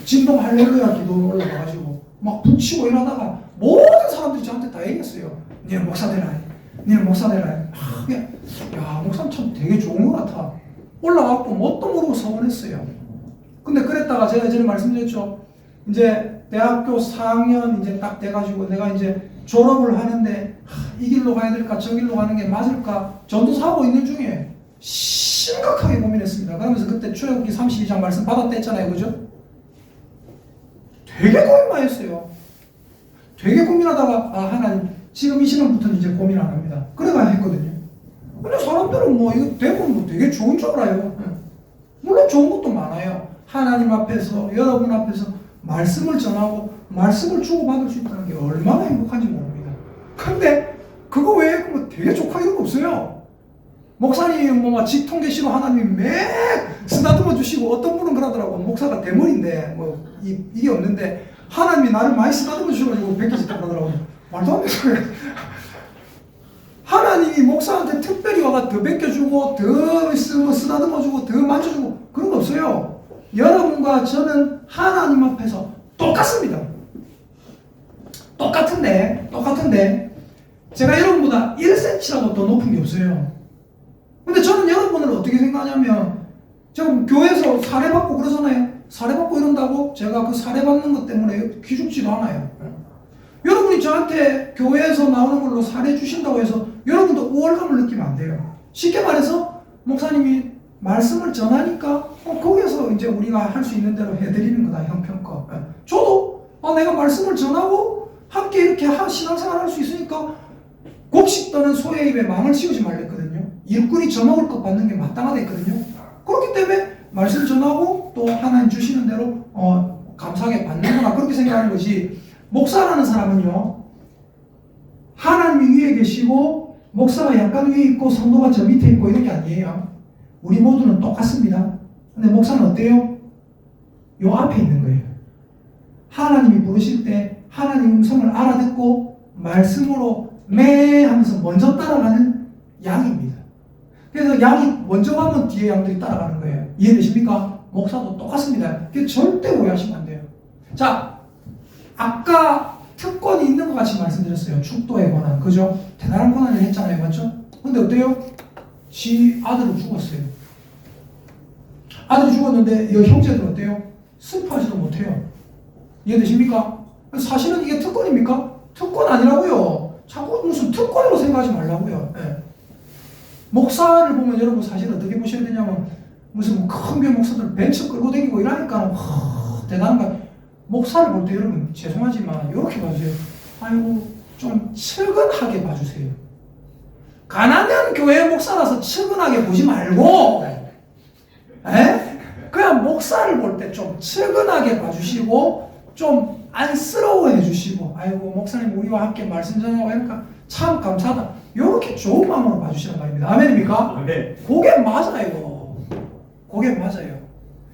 진동 할렐루야 기도 올라가가지고 막 붙이고 이러다가 모든 사람들이 저한테 다 얘기했어요. 니는 목사 되라. 니는 목사 되라. 야, 목사는 참 되게 좋은 것 같아. 올라가고 뭣도 모르고 서원했어요. 근데 그랬다가 제가 예전에 말씀드렸죠. 이제 대학교 4학년 이제 딱 돼가지고 내가 이제 졸업을 하는데 이 길로 가야 될까 저 길로 가는 게 맞을까 전도사하고 있는 중에 심각하게 고민했습니다. 그러면서 그때 출애굽기 32장 말씀 받았다 했잖아요. 그죠? 되게 고민 많이 했어요. 되게 고민하다가 하나님 지금 이 시간부터는 이제 고민 안 합니다. 그래가 했거든요. 근데 사람들은 뭐 이거 대부분 뭐 되게 좋은 줄 알아요. 물론 좋은 것도 많아요. 하나님 앞에서 여러분 앞에서 말씀을 전하고 말씀을 주고받을 수 있다는 게 얼마나 행복한지 모릅니다. 근데 그거 외에 뭐 되게 좋고 이런 거 없어요. 목사님 뭐 직통계 시로 하나님 매 쓰다듬어 주시고 어떤 분은 그러더라고. 목사가 대머리인데 뭐 이게 없는데 하나님이 나를 많이 쓰다듬어 주셔가지고 베끼시다 그러더라고. 말도 안 되는 하나님이 목사한테 특별히 와가 더 베껴주고 더 쓰다듬어주고 더 만져주고 그런 거 없어요. 여러분과 저는 하나님 앞에서 똑같습니다. 똑같은데 제가 여러분보다 1cm라도 더 높은 게 없어요. 근데 저는 여러분을 어떻게 생각하냐면 제가 교회에서 사례받고 그러잖아요. 사례받고 이런다고 제가 그 사례받는 것 때문에 기죽지도 않아요. 여러분이 저한테 교회에서 나오는 걸로 사례 주신다고 해서 여러분도 우월감을 느끼면 안 돼요. 쉽게 말해서 목사님이 말씀을 전하니까 거기에서 이제 우리가 할 수 있는 대로 해드리는 거다, 형편껏. 저도 내가 말씀을 전하고 함께 이렇게 신앙생활 할 수 있으니까 곡식 떠는 소의 입에 망을 씌우지 말랬거든요. 일꾼이 져먹을 것 받는 게 마땅하다 했거든요. 그렇기 때문에 말씀 전하고 또 하나님 주시는 대로 감사하게 받는구나 그렇게 생각하는 거지. 목사라는 사람은요, 하나님이 위에 계시고 목사가 약간 위에 있고 성도가 저 밑에 있고 이런 게 아니에요. 우리 모두는 똑같습니다. 근데 목사는 어때요? 요 앞에 있는 거예요. 하나님이 부르실 때 하나님 음성을 알아듣고 말씀으로 매 하면서 먼저 따라가는 양입니다. 그래서 양이 먼저 가면 뒤에 양들이 따라가는 거예요. 이해되십니까? 목사도 똑같습니다. 그게 절대 오해하시면 안 돼요. 자, 아까 특권이 있는 것 같이 말씀드렸어요. 축도의 권한. 그죠? 대단한 권한을 했잖아요. 맞죠? 근데 어때요? 지 아들은 죽었어요. 아들이 죽었는데 이 형제들은 어때요? 슬퍼하지도 못해요. 이해되십니까? 사실은 이게 특권입니까? 특권 아니라고요. 자꾸 무슨 특권으로 생각하지 말라고요. 네. 목사를 보면 여러분 사실 어떻게 보셔야 되냐면 무슨 큰 교회 목사들 벤츠 끌고 다니고 이러니까 대단한 거. 목사를 볼 때 여러분 죄송하지만 이렇게 봐주세요. 아이고 좀 측은하게 봐주세요. 가난한 교회 목사라서 측은하게 보지 말고 그냥 목사를 볼 때 좀 측은하게 봐주시고 좀 안쓰러워해 주시고 아이고 목사님 우리와 함께 말씀 전하고 하니까 참 감사하다. 이렇게 좋은 마음으로 봐주시란 말입니다. 아멘입니까? 네. 그게 맞아요. 그게 맞아요.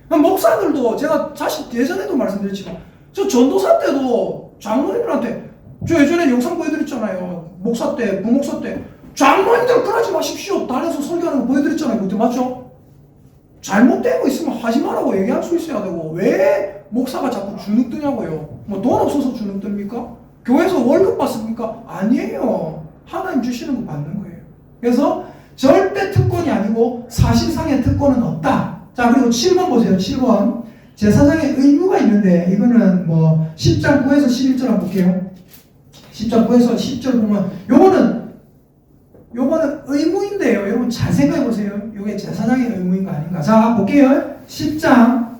목사들도 제가 사실 예전에도 말씀드렸지만 저 전도사 때도 장로님들한테 저 예전에 영상 보여드렸잖아요. 목사 때, 부목사 때 장로님들 그러지 마십시오. 다녀서 설교하는 거 보여드렸잖아요. 그때 맞죠? 잘못된 거 있으면 하지 말라고 얘기할 수 있어야 되고 왜 목사가 자꾸 주눅 드냐고요. 뭐 돈 없어서 주눅 듭니까? 교회에서 월급 받습니까? 아니에요. 하나님 주시는 거 받는 거예요. 그래서 절대 특권이 아니고 사실상의 특권은 없다. 자, 그리고 7번 보세요. 7번. 제사장의 의무가 있는데 이거는 뭐 10장 9에서 11절 한번 볼게요. 10장 9에서 10절 보면 요거는 의무인데요. 여러분 잘 생각해 보세요. 이게 제사장의 의무인가 아닌가. 자, 볼게요. 10장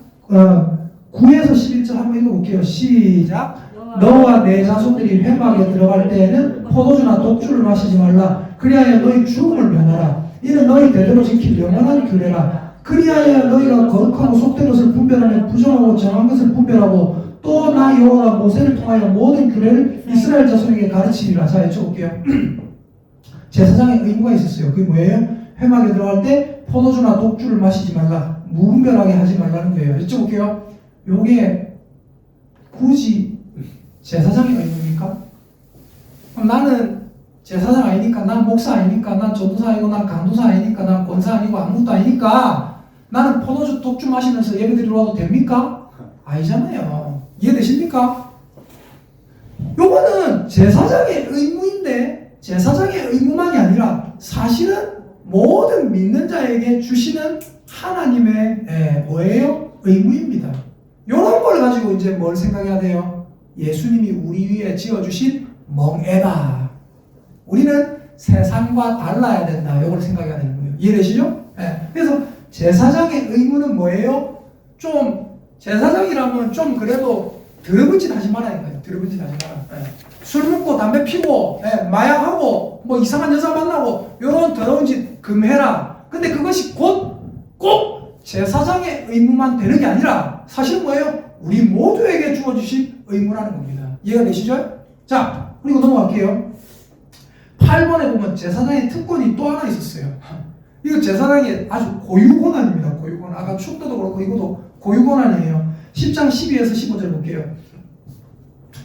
9에서 11절 한번 읽어볼게요. 시작. 너와 내 자손들이 회막에 들어갈 때에는 포도주나 독주를 마시지 말라. 그리하여 너희 죽음을 면하라. 이는 너희 대대로 지킬 영원한 규례라. 그리하여 너희가 거룩하고 속된 것을 분별하며 부정하고 정한 것을 분별하고 또 나 여호와가 모세를 통하여 모든 규례를 이스라엘 자손에게 가르치리라. 자, 여쭤볼게요. 제사장의 의무가 있었어요. 그게 뭐예요? 회막에 들어갈 때 포도주나 독주를 마시지 말라. 무분별하게 하지 말라는 거예요. 여쭤볼게요. 요게 굳이 제사장의 의무입니까? 그럼 나는 제사장 아니니까, 난 목사 아니니까, 난 전도사 아니고, 난 강도사 아니니까, 난 권사 아니고 아무것도 아니니까 나는 포도주 독주 마시면서 예배 드리러 와도 됩니까? 아니잖아요. 이해되십니까? 요거는 제사장의 의무인데 제사장의 의무만이 아니라 사실은 모든 믿는 자에게 주시는 하나님의 뭐예요? 의무입니다. 요런 걸 가지고 이제 뭘 생각해야 돼요? 예수님이 우리 위에 지어주신 멍에다. 우리는 세상과 달라야 된다. 요걸 생각해야 되는 거예요. 이해되시죠? 그래서 제사장의 의무는 뭐예요? 좀 제사장이라면 좀 그래도 더러운짓 하지 말아야 돼요. 더러운짓 하지 마라. 술 먹고 담배 피고 마약하고 뭐 이상한 여자 만나고 요런 더러운 짓 금해라. 근데 그것이 곧 꼭 제사장의 의무만 되는 게 아니라 사실 뭐예요? 우리 모두에게 주어주신 의무라는 겁니다. 이해가 되시죠? 자, 그리고 넘어갈게요. 8번에 보면 제사장의 특권이 또 하나 있었어요. 이거 제사장의 아주 고유권한입니다. 고유권한. 아까 축도도 그렇고 이것도 고유권한이에요. 10장 12에서 15절 볼게요.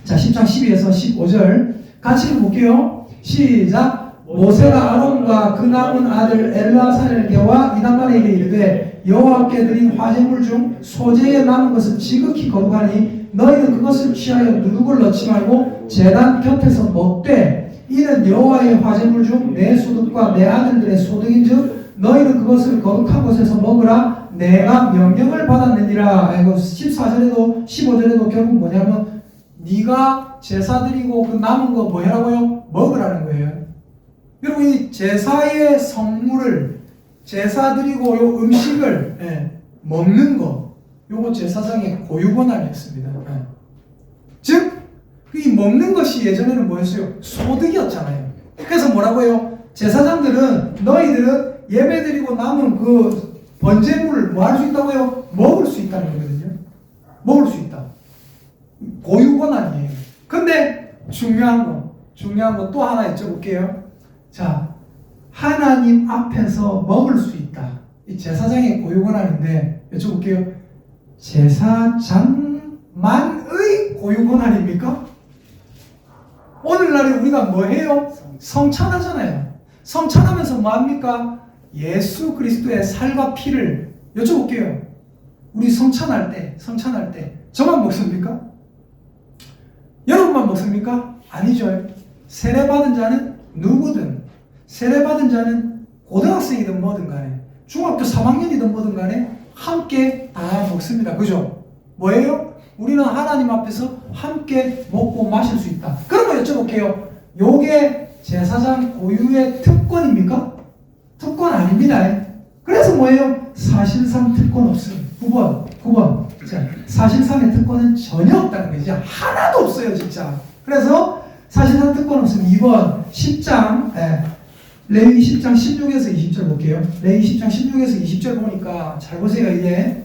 자, 10장 12에서 15절 같이 볼게요. 시작. 모세가 아론과 그 남은 아들 엘라사엘게와 이방만에게 이르되 여호와께 드린 화제물 중 소재에 남은 것은 지극히 거룩하니 너희는 그것을 취하여 누룩을 넣지 말고 제단 곁에서 먹되 이는 여호와의 화제물 중 내 소득과 내 아들들의 소득인즉 너희는 그것을 거룩한 곳에서 먹으라 내가 명령을 받았느니라. 이거 14절에도 15절에도 결국 뭐냐면 네가 제사 드리고 그 남은 거 뭐 해라고요? 먹으라는 거예요. 여러분 이 제사의 성물을 제사 드리고 요 음식을 먹는 거 요거 제사장의 고유권한이었습니다. 즉 이 먹는 것이 예전에는 뭐였어요? 소득이었잖아요. 그래서 뭐라고요? 제사장들은 너희들은 예배 드리고 남은 그 번제물을 뭐 할 수 있다고요? 먹을 수 있다는 거거든요. 먹을 수 있다. 고유권한이에요. 근데 중요한 거 또 하나 여쭤볼게요. 자, 하나님 앞에서 먹을 수 있다. 이 제사장의 고유권한인데 여쭤볼게요. 제사장만의 고유권한입니까? 오늘날에 우리가 뭐 해요? 성찬하잖아요. 성찬하면서 뭐 합니까? 예수 그리스도의 살과 피를 여쭤볼게요. 우리 성찬할 때 저만 먹습니까? 여러분만 먹습니까? 아니죠. 세례받은 자는 누구든 세례받은 자는 고등학생이든 뭐든 간에 중학교 3학년이든 뭐든 간에 함께 다 먹습니다. 그죠? 뭐예요? 우리는 하나님 앞에서 함께 먹고 마실 수 있다. 그러면 여쭤볼게요. 요게 제사장 고유의 특권입니까? 특권 아닙니다. 그래서 뭐예요? 사실상 특권 없음. 9번. 자, 사실상의 특권은 전혀 없다는 거죠. 하나도 없어요, 진짜. 그래서 사실상 특권 없음. 2번 10장 레위 10장 16에서 20절 볼게요. 레위 10장 16에서 20절 보니까 잘 보세요. 이게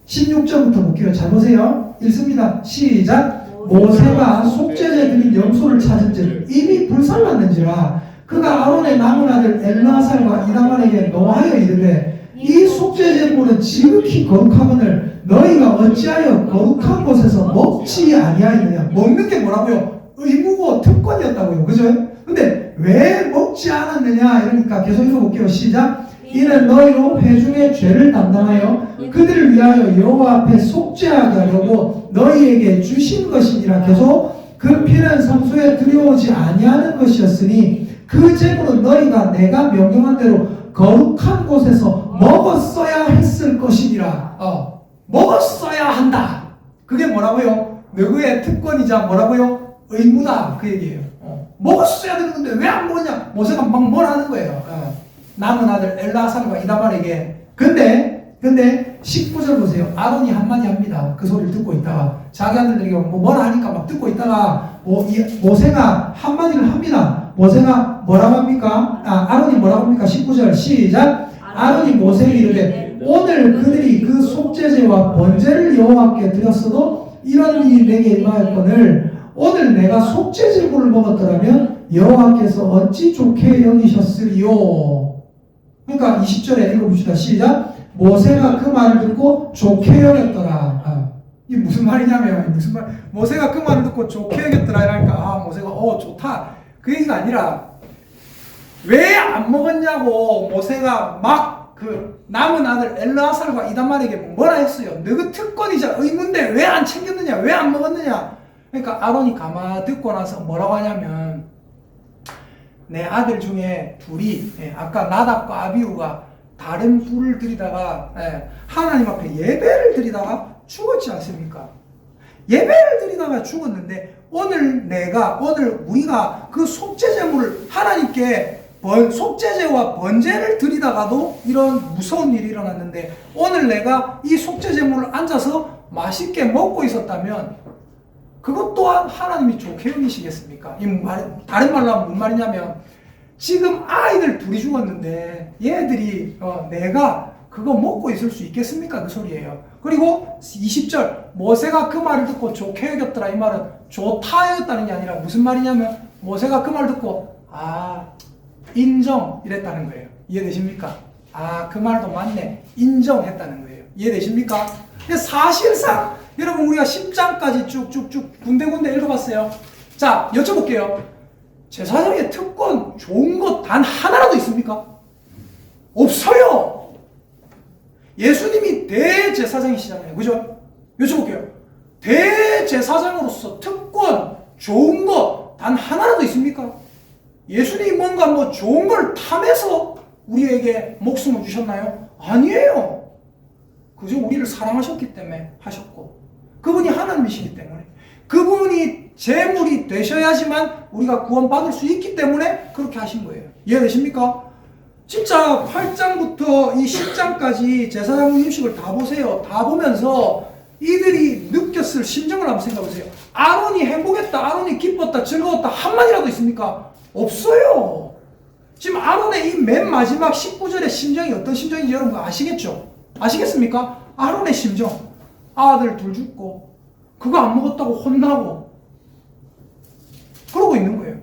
16절부터 볼게요. 잘 보세요. 읽습니다. 시작. 모세가 속죄제 드린 염소를 찾은즉 이미 불살랐는지라 그가 아론의 남은 아들 엘라살과 이다만에게 노하여 이르되 이 속죄제물은 지극히 거룩하거늘 너희가 어찌하여 거룩한 곳에서 먹지 아니하였느냐. 먹는 게 뭐라고요? 의무고 특권이었다고요. 그죠? 근데 왜 먹지 않았느냐 이러니까 계속 읽어볼게요. 시작. 이는 너희로 회중의 죄를 담당하여 그들을 위하여 여호와 앞에 속죄하게 하려고 너희에게 주신 것이니라. 계속 그 피는 성소에 들여오지 아니하는 것이었으니 그 제물은 너희가 내가 명령한 대로 거룩한 곳에서 먹었어야 했을 것이니라. 먹었어야 한다. 그게 뭐라고요? 너희의 특권이자 뭐라고요? 의무다. 그 얘기예요. 먹었어야 되는 건데 왜 안 먹었냐? 모세가 막 뭘 하는 거예요. 남은 아들 엘라살과 이다말에게. 근데 19절 보세요. 아론이 한마디 합니다. 그 소리를 듣고 있다가 자기 아들들에게 뭐라 하니까 막 듣고 있다가 모세가 한마디를 합니다. 모세가 뭐라고 합니까? 아론이 뭐라고 합니까? 19절 시작. 아론이 모세에게 이르되 오늘 그들이 그 속죄제와 번제를 여호와께 드렸어도 이런 일이 내게 임하였거늘 오늘 내가 속죄제물을 먹었더라면 여호와께서 어찌 좋게 여기셨으리요. 그러니까 20절에 읽어봅시다. 시작. 모세가 그 말을 듣고 좋게 여겼더라. 이게 무슨 말이냐면 모세가 그 말을 듣고 좋게 여겼더라 이러니까 모세가 좋다. 그 얘기가 아니라 왜 안 먹었냐고 모세가 막 그 남은 아들 엘르아살과 이다말에게 뭐라 했어요. 너그 특권이자 의무인데 왜 안 챙겼느냐, 왜 안 먹었느냐. 그러니까 아론이 가만 듣고 나서 뭐라고 하냐면, 내 아들 중에 둘이, 아까 나답과 아비후가 다른 불을 들이다가 하나님 앞에 예배를 드리다가 죽었지 않습니까? 예배를 드리다가 죽었는데 오늘 우리가 그 속죄제물을 하나님께 속죄제와 번제를 드리다가도 이런 무서운 일이 일어났는데, 오늘 내가 이 속죄제물을 앉아서 맛있게 먹고 있었다면 그것 또한 하나님이 좋게 여기시겠습니까? 다른 말로 하면 무슨 말이냐면, 지금 아이들 둘이 죽었는데 얘들이 내가 그거 먹고 있을 수 있겠습니까? 그 소리예요. 그리고 20절 모세가 그 말을 듣고 좋게 여겼더라. 이 말은 좋다였다는 게 아니라 무슨 말이냐면, 모세가 그 말을 듣고 인정 이랬다는 거예요. 이해되십니까? 그 말도 맞네, 인정했다는 거예요. 이해되십니까? 사실상 여러분 우리가 10장까지 쭉쭉쭉 군데군데 읽어봤어요. 자, 여쭤볼게요. 제사장의 특권 좋은 것 단 하나라도 있습니까? 없어요. 예수님이 대제사장이시잖아요. 그죠? 여쭤볼게요. 대제사장으로서 특권 좋은 것 단 하나라도 있습니까? 예수님이 뭔가 좋은 걸 탐해서 우리에게 목숨을 주셨나요? 아니에요. 그저 우리를 사랑하셨기 때문에 하셨고, 그분이 하나님이시기 때문에, 그분이 제물이 되셔야지만 우리가 구원받을 수 있기 때문에 그렇게 하신 거예요. 이해되십니까? 진짜 8장부터 이 10장까지 제사장 음식을 다 보세요. 다 보면서 이들이 느꼈을 심정을 한번 생각해 보세요. 아론이 행복했다, 아론이 기뻤다, 즐거웠다 한마디라도 있습니까? 없어요. 지금 아론의 이 맨 마지막 19절의 심정이 어떤 심정인지 여러분 아시겠죠? 아시겠습니까? 아론의 심정. 아들 둘 죽고 그거 안 먹었다고 혼나고 그러고 있는 거예요.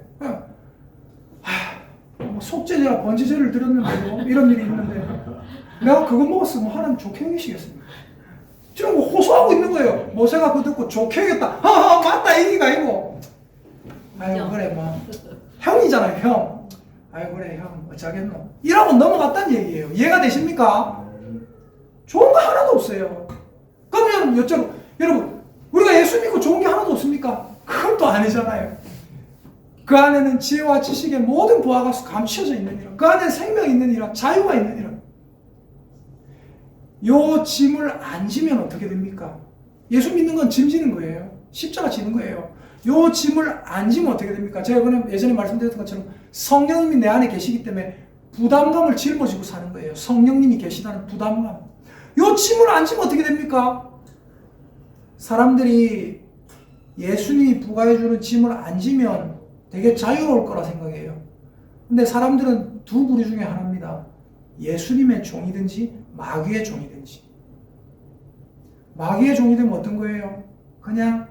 속죄제와 번제제를 드렸는데 이런 일이 있는데 내가 그거 먹었으면 하나님 좋게 여기시겠습니까? 지금 호소하고 있는 거예요. 모세가 그거 듣고 좋게 여겼다. 맞다, 얘기가 아니고. 아유 그래 형이잖아요, 형. 아유 그래 형 어쩌겠노 이라고 넘어갔다는 얘기예요. 이해가 되십니까? 좋은 거 하나도 없어요. 그러면 여러분 우리가 예수 믿고 좋은 게 하나도 없습니까? 그건 또 아니잖아요. 그 안에는 지혜와 지식의 모든 보화가 감추어져 있느니라. 그 안에 생명이 있느니라. 자유가 있느니라. 요 짐을 안 지면 어떻게 됩니까? 예수 믿는 건 짐 지는 거예요. 십자가 지는 거예요. 요 짐을 안 지면 어떻게 됩니까? 제가 예전에 말씀드렸던 것처럼 성령님이 내 안에 계시기 때문에 부담감을 짊어지고 사는 거예요. 성령님이 계시다는 부담감. 요 짐을 안 지면 어떻게 됩니까? 사람들이 예수님이 부과해주는 짐을 안 지면 되게 자유로울 거라 생각해요. 근데 사람들은 두 부류 중에 하나입니다. 예수님의 종이든지 마귀의 종이든지. 마귀의 종이 되면 어떤 거예요? 그냥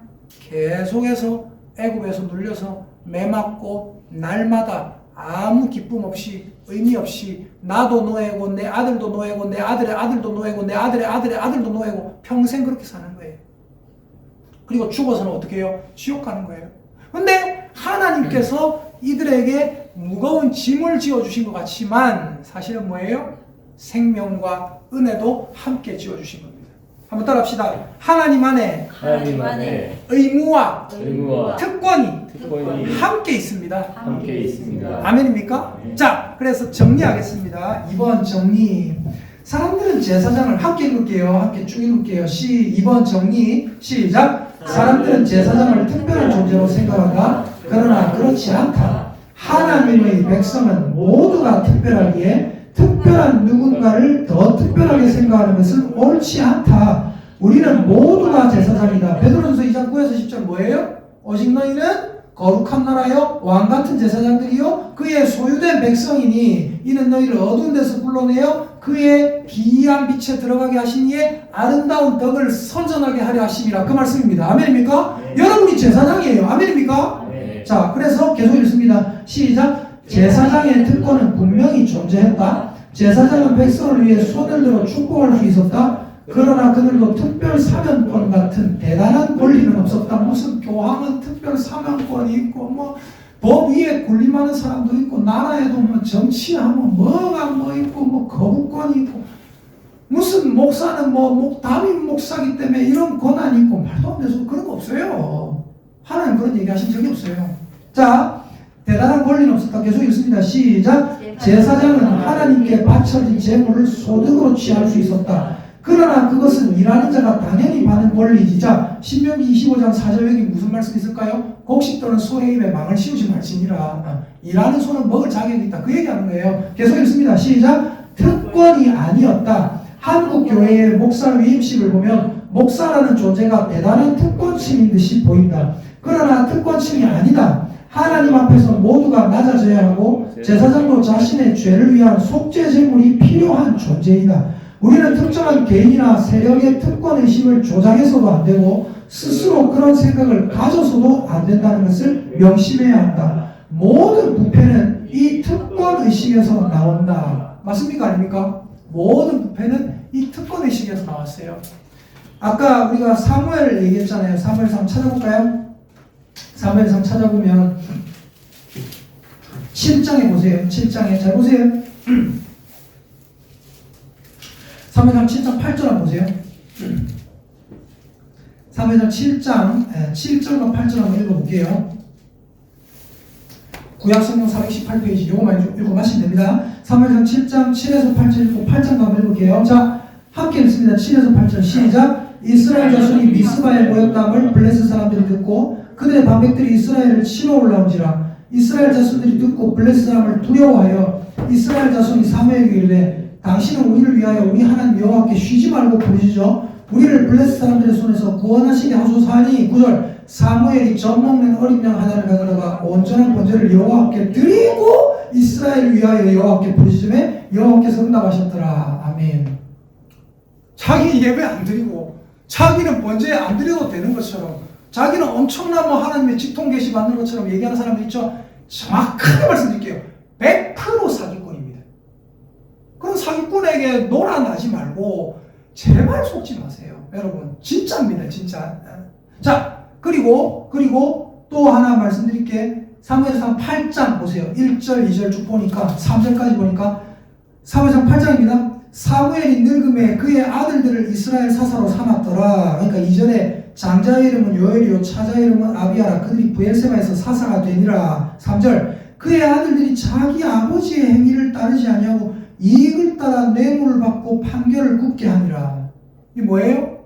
계속해서 애굽에서 눌려서 매맞고 날마다 아무 기쁨 없이 의미 없이 나도 노예고 내 아들도 노예고 내 아들의 아들도 노예고 내 아들의 아들의 아들도 노예고 평생 그렇게 사는 거예요. 그리고 죽어서는 어떻게 해요? 지옥 가는 거예요. 근데 하나님께서 이들에게 무거운 짐을 지어주신 것 같지만 사실은 뭐예요? 생명과 은혜도 함께 지어주신 겁니다. 한번 따라합시다. 하나님 안에 의무와 특권이 함께 있습니다. 아멘입니까? 네. 자, 그래서 정리하겠습니다. 이번 정리. 사람들은 제사장을 함께 읽을게요. 함께 쭉 읽을게요. 2번 정리. 시작. 사람들은 제사장을 특별한 존재로 생각한다. 그러나 그렇지 않다. 하나님의 백성은 모두가 특별하기에 특별한 누군가를 더 특별하게 생각하는 것은 옳지 않다. 우리는 모두가 제사장이다. 베드로전서 2장 9에서 10절 뭐예요? 오직 너희는 거룩한 나라요 왕같은 제사장들이요 그의 소유된 백성이니 이는 너희를 어두운 데서 불러내어 그의 기이한 빛에 들어가게 하시니에 아름다운 덕을 선전하게 하려 하심이라. 그 말씀입니다. 아멘입니까? 네. 여러분이 제사장이에요. 아멘입니까? 네. 자, 그래서 계속 읽습니다. 시작. 제사장의 특권은 분명히 존재했다. 제사장은 백성을 위해 손을 들어 축복할 수 있었다. 그러나 그들도 특별 사면권 같은 대단한 권리는 없었다. 무슨 교황은 특별 사면권이 있고 법 위에 군림하는 사람도 있고 나라에도 뭐 정치하면 뭐가 뭐 있고 뭐 거부권이 있고 무슨 목사는 뭐 담임 목사기 때문에 이런 권한이 있고 말도 안 돼서 그런 거 없어요. 하나님 그런 얘기 하신 적이 없어요. 자, 대단한 권리는 없었다. 계속 읽습니다. 시작. 제사장은 하나님께 바쳐진 제물을 소득으로 취할 수 있었다. 그러나 그것은 일하는 자가 당연히 받는 권리이지. 자, 신명기 25장 4절 여기 무슨 말씀이 있을까요? 곡식 또는 소의 입에 망을 씌우지 말지니라. 일하는 소는 먹을 자격이 있다. 그 얘기하는 거예요. 계속 읽습니다. 시작. 특권이 아니었다. 한국 교회의 목사 위임식을 보면 목사라는 존재가 대단한 특권층인 듯이 보인다. 그러나 특권층이 아니다. 하나님 앞에서 모두가 낮아져야 하고 제사장도 자신의 죄를 위한 속죄 제물이 필요한 존재이다. 우리는 특정한 개인이나 세력의 특권의식을 조장해서도 안 되고 스스로 그런 생각을 가져서도 안 된다는 것을 명심해야 한다. 모든 부패는 이 특권의식에서 나온다. 맞습니까? 아닙니까? 모든 부패는 이 특권의식에서 나왔어요. 아까 우리가 사무엘 얘기했잖아요. 사무엘상 찾아볼까요? 사무엘상 찾아보면 7장에 보세요. 7장에 잘 보세요. 사무엘상 7장 8절 한번 보세요. 사무엘상 7장 7절과 8절 한번 읽어볼게요. 구약성경 418페이지 요거만 읽고 마시면 됩니다. 사무엘상 7장 7에서 8절 읽고 8장 한번 읽을게요. 자, 함께 읽습니다. 7에서 8절 시작. 이스라엘 자손이 미스바에 모였다함을 블레셋 사람들이 듣고 그들의 방백들이 이스라엘을 치러 올라온지라. 이스라엘 자손들이 듣고 블레셋 사람을 두려워하여 이스라엘 자손이 사무엘에게 이르되 당신은 우리를 위하여 우리 하나님 여호와께 쉬지 말고 부르시죠. 우리를 블레셋 사람들의 손에서 구원하시게 하소서 하니 9절 사무엘이 젖먹는 어린 양 하나를 가져다가 온전한 번제를 여호와께 드리고 이스라엘을 위하여 여호와께 부르시매 여호와께서 응답하셨더라. 아멘. 자기 예배 안 드리고 자기는 번제 안 드려도 되는 것처럼 자기는 엄청난 뭐 하나님의 직통 계시 받는 것처럼 얘기하는 사람들 있죠. 정확하게 말씀드릴게요. 100% 사기꾼입니다. 그런 사기꾼에게 놀아나지 말고 제발 속지 마세요. 여러분 진짜입니다. 진짜. 자, 그리고 또 하나 말씀드릴게. 사무엘상 8장 보세요. 1절 2절 쭉 보니까 3절까지 보니까 사무엘상 8장입니다. 사무엘이 늙음에 그의 아들들을 이스라엘 사사로 삼았더라. 그러니까 이전에 장자의 이름은 요엘이요 차자의 이름은 아비아라. 그들이 브엘세바에서 사사가 되니라. 3절 그의 아들들이 자기 아버지의 행위를 따르지 아니하고 이익을 따라 뇌물을 받고 판결을 굽게 하니라. 이게 뭐예요?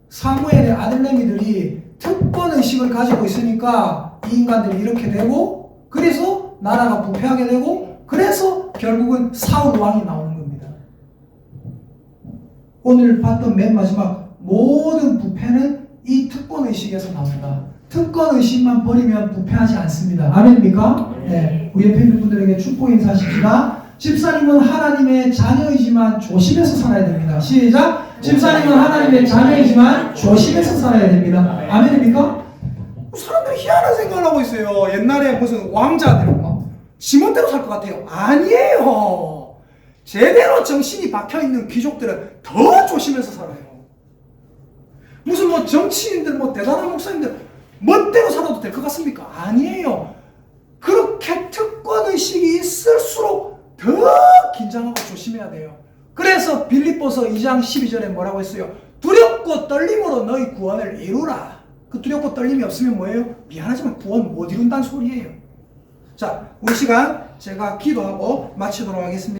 사무엘의 아들내미들이 특권의식을 가지고 있으니까 이 인간들이 이렇게 되고 그래서 나라가 부패하게 되고 그래서 결국은 사울 왕이 나오는 겁니다. 오늘 봤던 맨 마지막 모든 부패는 이 특권의식에서 나온다. 특권의식만 버리면 부패하지 않습니다. 아멘입니까? 네. 우리 옆에 있는 분들에게 축복 인사하십시다. 집사님은 하나님의 자녀이지만 조심해서 살아야 됩니다. 시작! 집사님은 하나님의 자녀이지만 조심해서 살아야 됩니다. 아멘입니까? 사람들이 희한한 생각을 하고 있어요. 옛날에 무슨 왕자들 막 지멋대로 살 것 같아요. 아니에요. 제대로 정신이 박혀있는 귀족들은 더 조심해서 살아요. 무슨 뭐 정치인들 뭐 대단한 목사님들 멋대로 살아도 될 것 같습니까? 아니에요. 그렇게 특권의식이 있을수록 더 긴장하고 조심해야 돼요. 그래서 빌립보서 2장 12절에 뭐라고 했어요? 두렵고 떨림으로 너희 구원을 이루라. 그 두렵고 떨림이 없으면 뭐예요? 미안하지만 구원 못 이룬다는 소리예요. 자, 우리 시간 제가 기도하고 마치도록 하겠습니다.